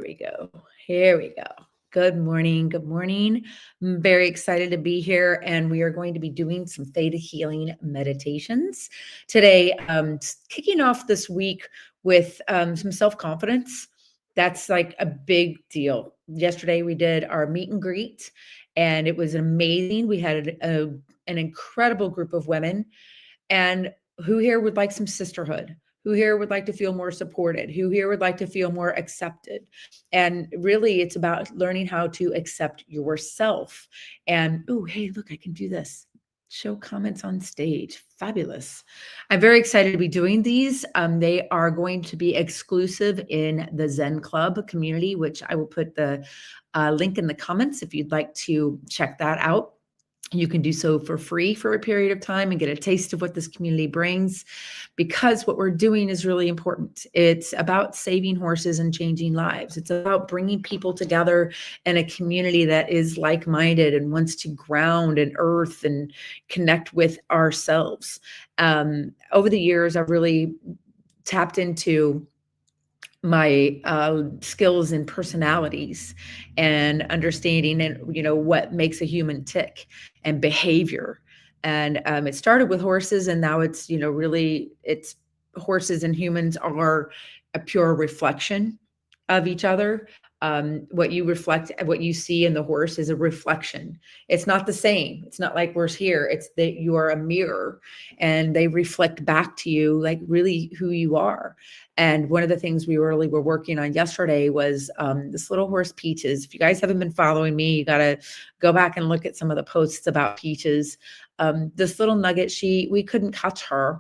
We go. Here we go. Good morning. Good morning. I'm very excited to be here, and we are going to be doing some theta healing meditations today. Kicking off this week with some self confidence. That's like a big deal. Yesterday, we did our meet and greet, and it was amazing. We had an incredible group of women. And who here would like some sisterhood? Who here would like to feel more supported? Who here would like to feel more accepted? And really, it's about learning how to accept yourself. And, oh, hey, look, I can do this. Show comments on stage. Fabulous. I'm very excited to be doing these. They are going to be exclusive in the Zen Club community, which I will put the link in the comments if you'd like to check that out. You can do so for free for a period of time and get a taste of what this community brings, because what we're doing is really important. It's about saving horses and changing lives. It's about bringing people together in a community that is like-minded and wants to ground and earth and connect with ourselves. Over the years, I've really tapped into my skills and personalities and understanding and what makes a human tick and behavior. And it started with horses, and now it's really it's horses and humans are a pure reflection of each other. What you reflect, what you see in the horse is a reflection. It's not the same. It's not like we're here. It's that you are a mirror, and they reflect back to you like really who you are. And one of the things we really were working on yesterday was this little horse, Peaches. If you guys haven't been following me, you got to go back and look at some of the posts about Peaches. This little nugget, we couldn't catch her.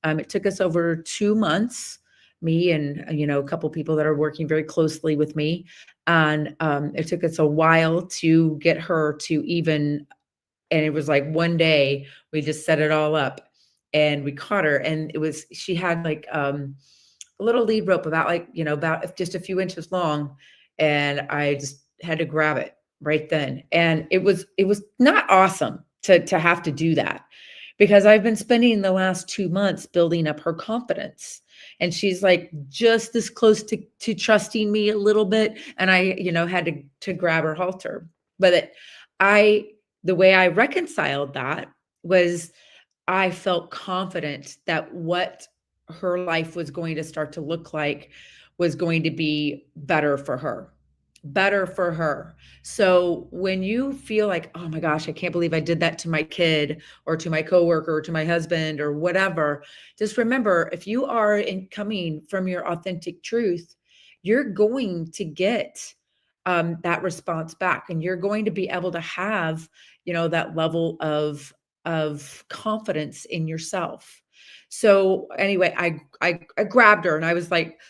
It took us over 2 months, me and a couple people that are working very closely with me. And it took us a while to get her to even, and it was like one day we just set it all up and we caught her. And she had like a little lead rope about just a few inches long, and I just had to grab it right then. And it was not awesome to have to do that, because I've been spending the last 2 months building up her confidence. And she's like just this close to trusting me a little bit. And I, had to grab her halter. But the way I reconciled that was I felt confident that what her life was going to start to look like was going to be better for her. Better for her. So when you feel like, oh my gosh, I can't believe I did that to my kid or to my coworker or to my husband or whatever, just remember, if you are coming from your authentic truth, you're going to get that response back, and you're going to be able to have, that level of confidence in yourself. So anyway, I grabbed her and I was like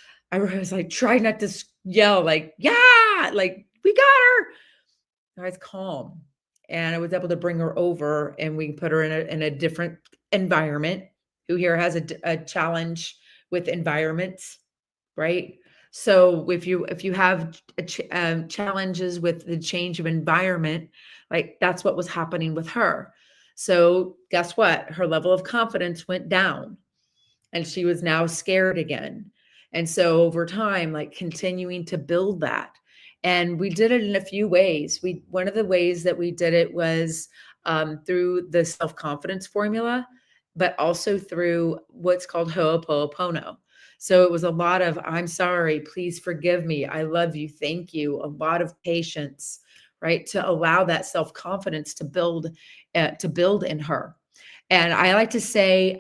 trying not to yell like, yeah, like we got her. I was calm, and I was able to bring her over, and we put her in a different environment. Who here has a challenge with environments, right? So if you have challenges with the change of environment, like that's what was happening with her. So guess what? Her level of confidence went down, and she was now scared again. And so over time, like continuing to build that. And we did it in a few ways. One of the ways that we did it was through the self-confidence formula, but also through what's called Ho'oponopono. So it was a lot of, I'm sorry, please forgive me, I love you, thank you, a lot of patience, right? To allow that self-confidence to build in her. And I like to say,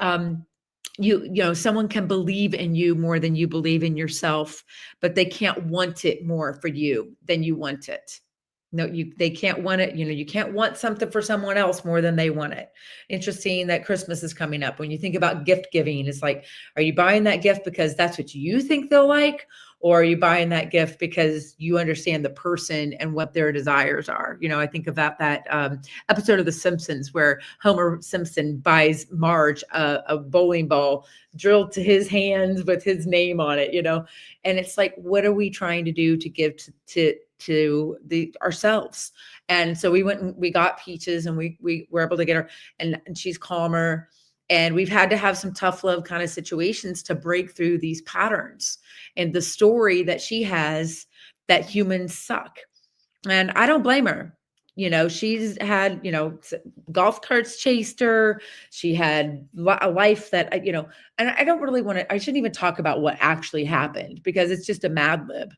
someone can believe in you more than you believe in yourself, but they can't want it more for you than you want it. No, they can't want it. You can't want something for someone else more than they want it. Interesting that Christmas is coming up. When you think about gift giving, it's like, are you buying that gift because that's what you think they'll like? Or are you buying that gift because you understand the person and what their desires are? I think about that episode of The Simpsons where Homer Simpson buys Marge a bowling ball drilled to his hands with his name on it, and it's like, what are we trying to do to give to the ourselves? And so we went and we got Peaches, and we were able to get her, and she's calmer. And we've had to have some tough love kind of situations to break through these patterns. And the story that she has that humans suck. And I don't blame her. She's had, golf carts chased her. She had a life that, and I don't really want to, I shouldn't even talk about what actually happened because it's just a mad lib,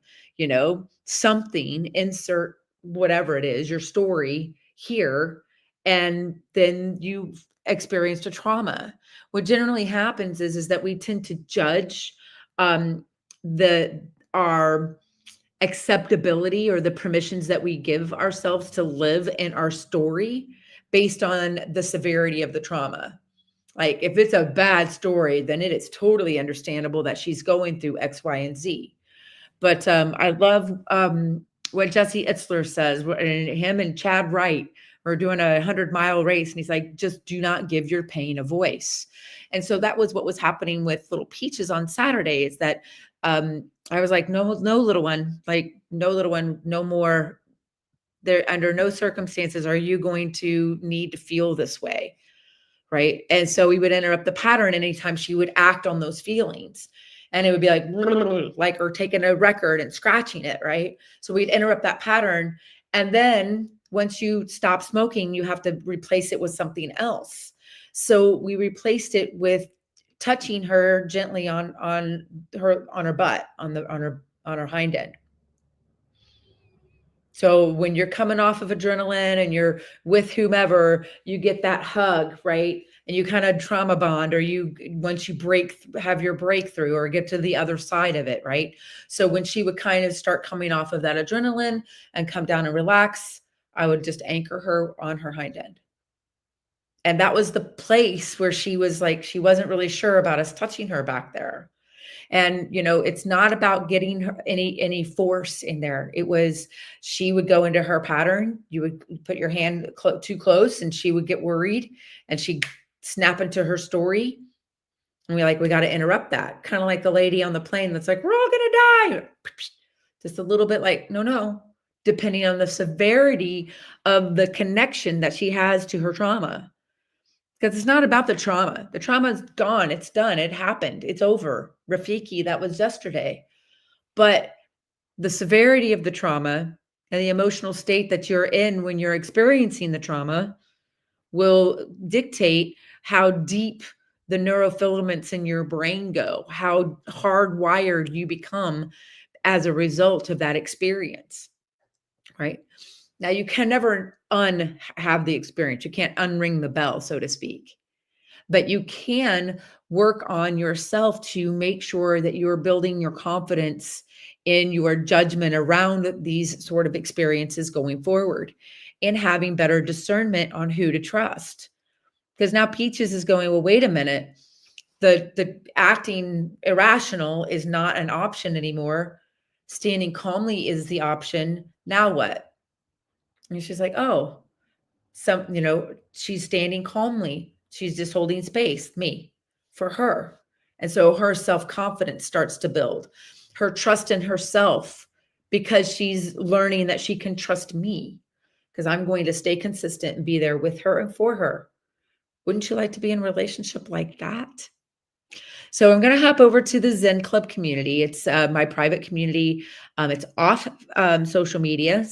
something, insert whatever it is, your story here. And then you experienced a trauma. What generally happens is that we tend to judge um, our acceptability or the permissions that we give ourselves to live in our story based on the severity of the trauma. Like if it's a bad story, then it is totally understandable that she's going through X, Y, and Z. But I love what Jesse Itzler says, and him and Chad Wright are doing a 100-mile race. And he's like, just do not give your pain a voice. And so that was what was happening with little Peaches on Saturday, is that I was like, no, little one, no more. There, under no circumstances are you going to need to feel this way. Right. And so we would interrupt the pattern anytime she would act on those feelings. And it would be like her taking a record and scratching it. Right. So we'd interrupt that pattern. And then once you stop smoking, you have to replace it with something else. So we replaced it with touching her gently on her butt, on her hind end. So when you're coming off of adrenaline and you're with whomever, you get that hug, right? And you kind of trauma bond, or once you have your breakthrough or get to the other side of it, right? So when she would kind of start coming off of that adrenaline and come down and relax, I would just anchor her on her hind end. And that was the place where she was like, she wasn't really sure about us touching her back there. And, it's not about getting her any force in there. It was, she would go into her pattern. You would put your hand too close and she would get worried and she'd snap into her story. And we got to interrupt that. Kind of like the lady on the plane that's like, we're all going to die. Just a little bit like, no, depending on the severity of the connection that she has to her trauma. Because it's not about the trauma. The trauma's gone. It's done. It happened. It's over. Rafiki, that was yesterday. But the severity of the trauma and the emotional state that you're in when you're experiencing the trauma will dictate how deep the neurofilaments in your brain go, how hardwired you become as a result of that experience, right? Now, you can never have the experience. You can't unring the bell, so to speak. But you can work on yourself to make sure that you're building your confidence in your judgment around these sort of experiences going forward and having better discernment on who to trust. Because now Peaches is going, well, wait a minute. The acting irrational is not an option anymore. Standing calmly is the option. Now what? And she's like, oh, she's standing calmly. She's just holding space, me, for her. And so her self-confidence starts to build, her trust in herself, because she's learning that she can trust me because I'm going to stay consistent and be there with her and for her. Wouldn't you like to be in a relationship like that? So I'm going to hop over to the Zen Club community. It's my private community. It's off social media,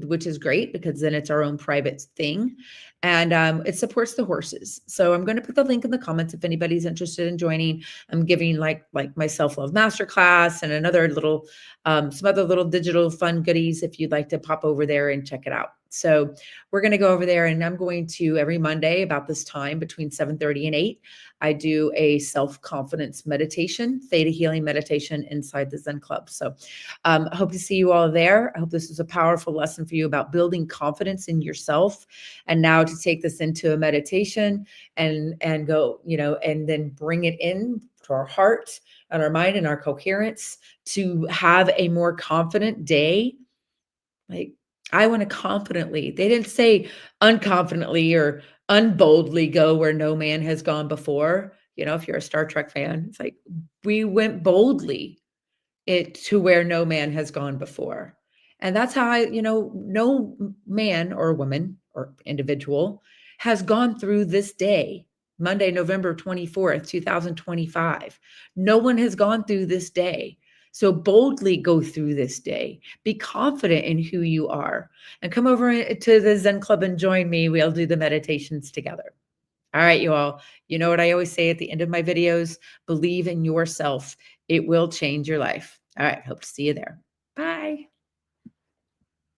which is great because then it's our own private thing. And it supports the horses. So I'm going to put the link in the comments if anybody's interested in joining. I'm giving like my self-love masterclass and another little, some other little digital fun goodies if you'd like to pop over there and check it out. So we're going to go over there, and I'm going to every Monday about this time between 7:30 and 8. I do a self-confidence meditation, theta healing meditation inside the Zen Club. So I hope to see you all there. I hope this is a powerful lesson for you about building confidence in yourself. And now to take this into a meditation and go, and then bring it in to our heart and our mind and our coherence to have a more confident day. Like, I want to confidently, they didn't say unconfidently or unboldly go where no man has gone before. If you're a Star Trek fan, it's like we went boldly to where no man has gone before. And that's how no man or woman or individual has gone through this day, Monday, November 24th, 2025. No one has gone through this day. So boldly go through this day. Be confident in who you are and come over to the Zen Club and join me. We'll do the meditations together. All right, you all. You know what I always say at the end of my videos? Believe in yourself. It will change your life. All right. Hope to see you there. Bye.